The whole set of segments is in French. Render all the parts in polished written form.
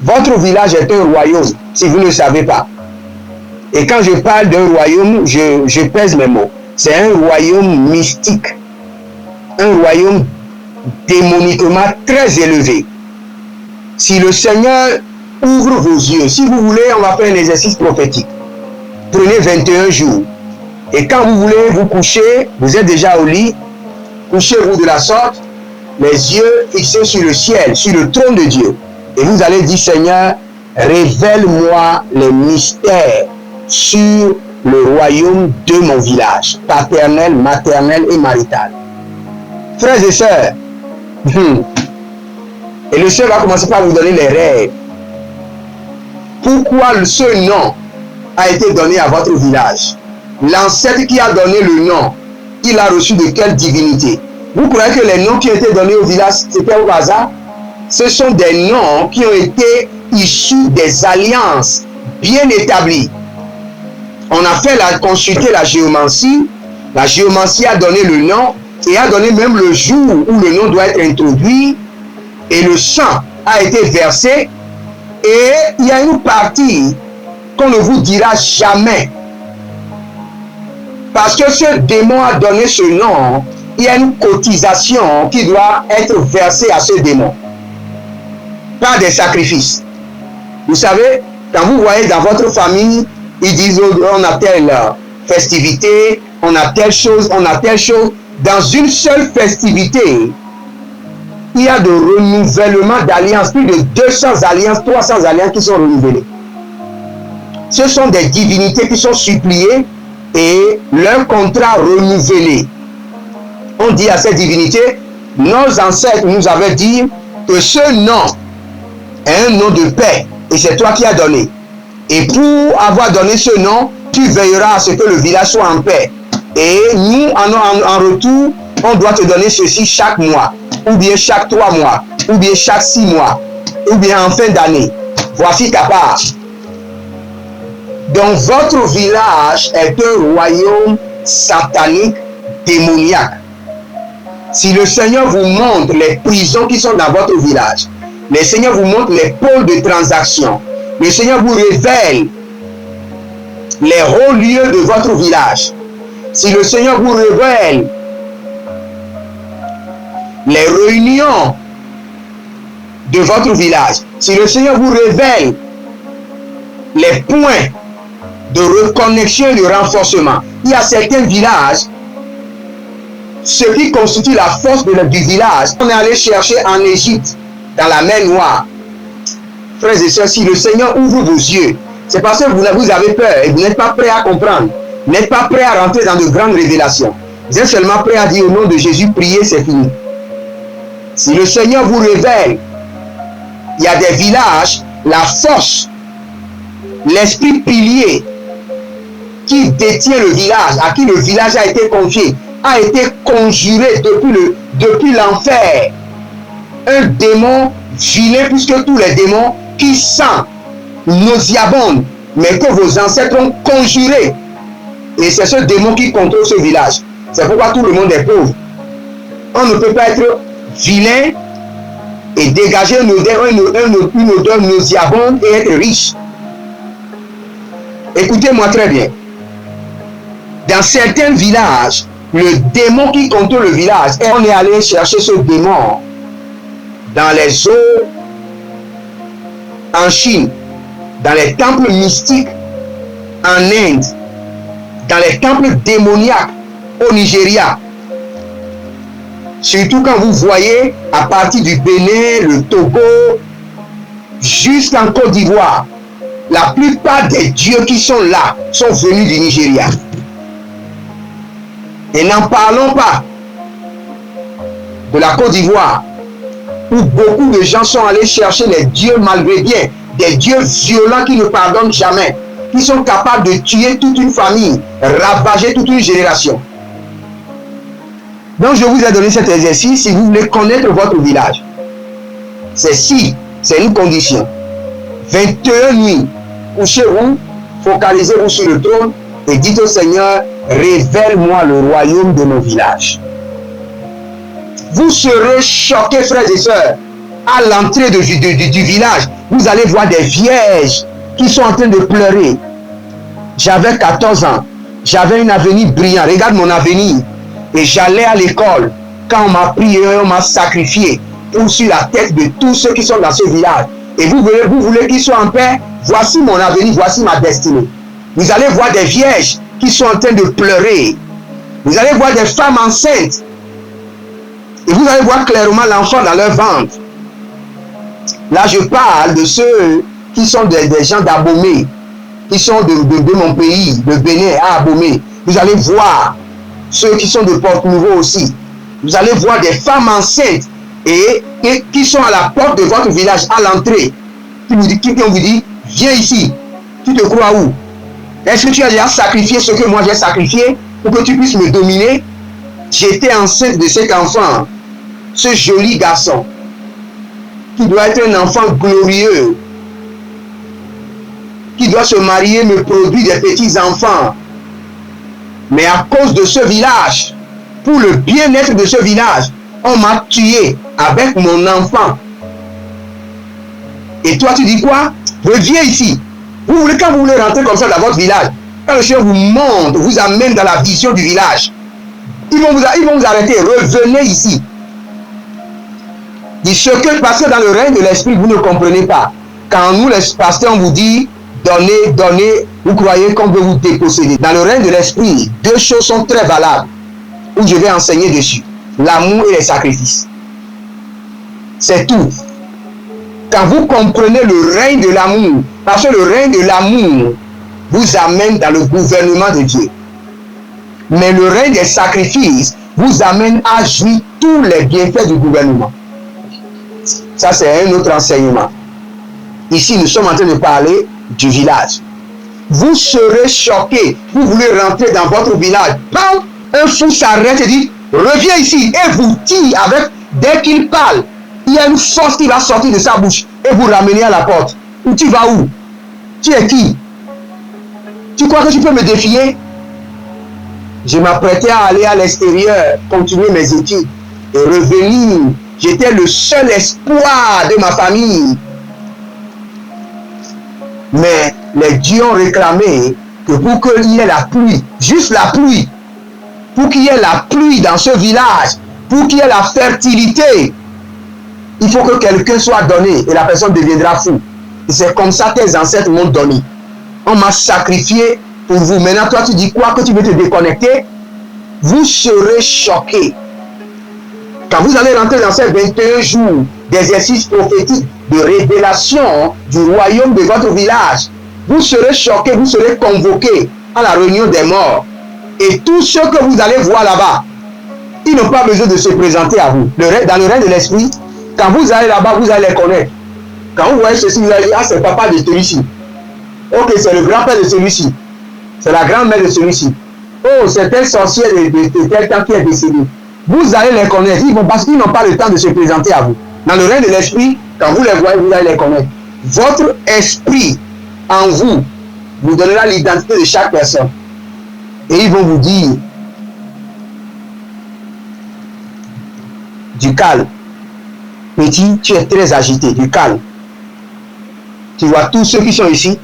Votre village est un royaume, si vous ne le savez pas. Et quand je parle d'un royaume, je pèse mes mots. C'est un royaume mystique, un royaume démoniquement très élevé. Si le Seigneur ouvre vos yeux, si vous voulez, on va faire un exercice prophétique. Prenez 21 jours. Et quand vous voulez vous coucher, vous êtes déjà au lit, couchez-vous de la sorte, les yeux fixés sur le ciel, sur le trône de Dieu. Et vous allez dire, Seigneur, révèle-moi les mystères sur le royaume de mon village, paternel, maternel et marital. Frères et sœurs, et le Seigneur va commencer par vous donner les règles. Pourquoi ce nom a été donné à votre village? L'ancêtre qui a donné le nom, il a reçu de quelle divinité? Vous croyez que les noms qui ont été donnés au village, c'était au hasard? Ce sont des noms qui ont été issus des alliances bien établies. On a fait consulter la géomancie. La géomancie a donné le nom et a donné même le jour où le nom doit être introduit. Et le sang a été versé. Et il y a une partie qu'on ne vous dira jamais. Parce que ce démon a donné ce nom, il y a une cotisation qui doit être versée à ce démon. Pas des sacrifices. Vous savez, quand vous voyez dans votre famille, ils disent on a telle festivité, on a telle chose, on a telle chose. Dans une seule festivité, il y a de renouvellement d'alliances, plus de 200 alliances, 300 alliances qui sont renouvelées. Ce sont des divinités qui sont suppliées et leur contrat renouvelé. On dit à ces divinités, nos ancêtres nous avaient dit que ce nom est un nom de paix et c'est toi qui as donné. Et pour avoir donné ce nom, tu veilleras à ce que le village soit en paix. Et nous, en retour, on doit te donner ceci chaque mois, ou bien chaque 3 mois, ou bien chaque 6 mois, ou bien en fin d'année. Voici ta part. Donc votre village est un royaume satanique, démoniaque. Si le Seigneur vous montre les prisons qui sont dans votre village, le Seigneur vous montre les pôles de transaction, le Seigneur vous révèle les hauts lieux de votre village, si le Seigneur vous révèle les réunions de votre village, si le Seigneur vous révèle les points de reconnexion et de renforcement, il y a certains villages, ce qui constitue la force du village, on est allé chercher en Égypte, dans la mer Noire. Frères et sœurs, si le Seigneur ouvre vos yeux, c'est parce que vous avez peur et vous n'êtes pas prêt à comprendre. Vous n'êtes pas prêt à rentrer dans de grandes révélations. Vous êtes seulement prêt à dire au nom de Jésus, priez, c'est fini. Si le Seigneur vous révèle, il y a des villages, la force, l'esprit pilier qui détient le village, à qui le village a été confié, a été conjuré depuis l'enfer. Un démon vilain, puisque tous les démons qui sentent nauséabondes, mais que vos ancêtres ont conjuré. Et c'est ce démon qui contrôle ce village. C'est pourquoi tout le monde est pauvre. On ne peut pas être vilain et dégager une odeur nauséabonde et être riche. Écoutez-moi très bien. Dans certains villages, le démon qui contrôle le village, et on est allé chercher ce démon dans les eaux en Chine, dans les temples mystiques en Inde, dans les temples démoniaques au Nigeria. Surtout quand vous voyez à partir du Bénin, le Togo, jusqu'en Côte d'Ivoire, la plupart des dieux qui sont là sont venus du Nigeria. Et n'en parlons pas de la Côte d'Ivoire, où beaucoup de gens sont allés chercher les dieux malgré bien, des dieux violents qui ne pardonnent jamais, qui sont capables de tuer toute une famille, ravager toute une génération. Donc je vous ai donné cet exercice si vous voulez connaître votre village. C'est une condition. 21 nuits, couchez-vous, focalisez-vous sur le trône et dites au Seigneur, révèle-moi le royaume de mon village. Vous serez choqués, frères et sœurs, à l'entrée du village, vous allez voir des vierges qui sont en train de pleurer. J'avais 14 ans. J'avais un avenir brillant. Regarde mon avenir. Et j'allais à l'école. Quand on m'a prié, on m'a sacrifié pour sur la tête de tous ceux qui sont dans ce village. Et vous voulez qu'ils soient en paix? Voici mon avenir, voici ma destinée. Vous allez voir des vierges qui sont en train de pleurer. Vous allez voir des femmes enceintes. Et vous allez voir clairement l'enfant dans leur ventre. Là, je parle de ceux qui sont des gens d'Abomey, qui sont de mon pays, de Bénin à Abomey. Vous allez voir ceux qui sont de Port-Nouveau aussi. Vous allez voir des femmes enceintes et qui sont à la porte de votre village, à l'entrée, qui vous dit, viens ici. Tu te crois où? Est-ce que tu as déjà sacrifié ce que moi j'ai sacrifié pour que tu puisses me dominer? J'étais enceinte de cet enfant, ce joli garçon, qui doit être un enfant glorieux, qui doit se marier, me produire des petits-enfants. Mais à cause de ce village, pour le bien-être de ce village, on m'a tué avec mon enfant. Et toi, tu dis quoi? Reviens ici. Quand vous voulez rentrer comme ça dans votre village, quand le chien vous monte, vous amène dans la vision du village, ils vont vous arrêter. Revenez ici. Parce que dans le règne de l'esprit, vous ne comprenez pas. Quand nous, les pasteurs, on vous dit, donnez, vous croyez qu'on veut vous déposséder. Dans le règne de l'esprit, deux choses sont très valables, où je vais enseigner dessus. L'amour et les sacrifices. C'est tout. Quand vous comprenez le règne de l'amour, parce que le règne de l'amour vous amène dans le gouvernement de Dieu. Mais le règne des sacrifices vous amène à jouir tous les bienfaits du gouvernement. Ça, c'est un autre enseignement. Ici, nous sommes en train de parler du village. Vous serez choqués. Vous voulez rentrer dans votre village. Bam, un fou s'arrête et dit, reviens ici. Et vous tire avec, dès qu'il parle, il y a une force qui va sortir de sa bouche. Et vous ramenez à la porte. Ou tu vas où? Tu es qui? Tu crois que tu peux me défier? Je m'apprêtais à aller à l'extérieur, continuer mes études et revenir. J'étais le seul espoir de ma famille. Mais les dieux ont réclamé que pour qu'il y ait la pluie, juste la pluie, pour qu'il y ait la pluie dans ce village, pour qu'il y ait la fertilité, il faut que quelqu'un soit donné et la personne deviendra fou. Et c'est comme ça que tes ancêtres m'ont donné. On m'a sacrifié pour vous. Maintenant, toi, tu dis quoi? Que tu veux te déconnecter? Vous serez choqués. Quand vous allez rentrer dans ces 21 jours d'exercice prophétique, de révélation du royaume de votre village, vous serez choqués, vous serez convoqués à la réunion des morts. Et tous ceux que vous allez voir là-bas, ils n'ont pas besoin de se présenter à vous. Dans le règne de l'esprit, quand vous allez là-bas, vous allez les connaître. Quand vous voyez ceci, vous allez dire, ah, c'est le papa de celui-ci. Ok, c'est le grand-père de celui-ci. C'est la grand-mère de celui-ci. Oh, c'est tel sorcier de tel temps qui est décédé. Vous allez les connaître, parce qu'ils n'ont pas le temps de se présenter à vous. Dans le règne de l'esprit, quand vous les voyez, vous allez les connaître. Votre esprit en vous vous donnera l'identité de chaque personne. Et ils vont vous dire, du calme. Petit, tu es très agité, du calme. Tu vois tous ceux qui sont ici.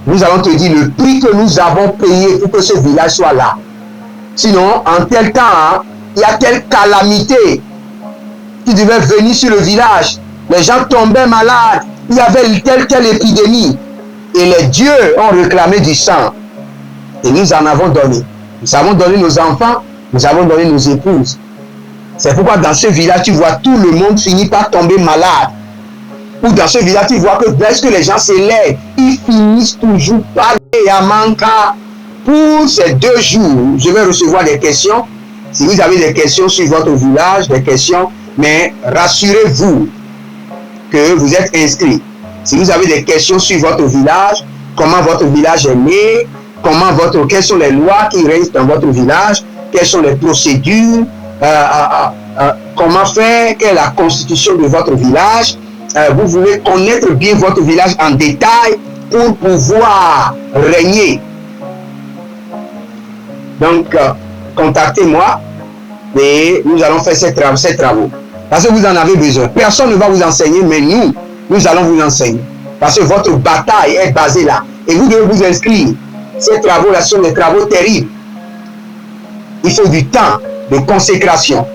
Nous allons te dire le prix que nous avons payé pour que ce village soit là. Sinon, en tel temps, il y a telle calamité qui devait venir sur le village. Les gens tombaient malades. Il y avait telle épidémie. Et les dieux ont réclamé du sang. Et nous en avons donné. Nous avons donné nos enfants. Nous avons donné nos épouses. C'est pourquoi dans ce village, tu vois tout le monde finit par tomber malade. Ou dans ce village, tu vois que dès que les gens s'élèvent, ils finissent toujours par Yamanka. Pour ces 2 jours, je vais recevoir des questions. Si vous avez des questions sur votre village, des questions, mais rassurez-vous que vous êtes inscrits. Si vous avez des questions sur votre village, comment votre village est né, quelles sont les lois qui règnent dans votre village, quelles sont les procédures, comment faire, quelle est la constitution de votre village. Vous voulez connaître bien votre village en détail pour pouvoir régner. Donc, contactez-moi et nous allons faire ces travaux. Parce que vous en avez besoin. Personne ne va vous enseigner, mais nous allons vous enseigner. Parce que votre bataille est basée là. Et vous devez vous inscrire. Ces travaux-là sont des travaux terribles. Il faut du temps de consécration.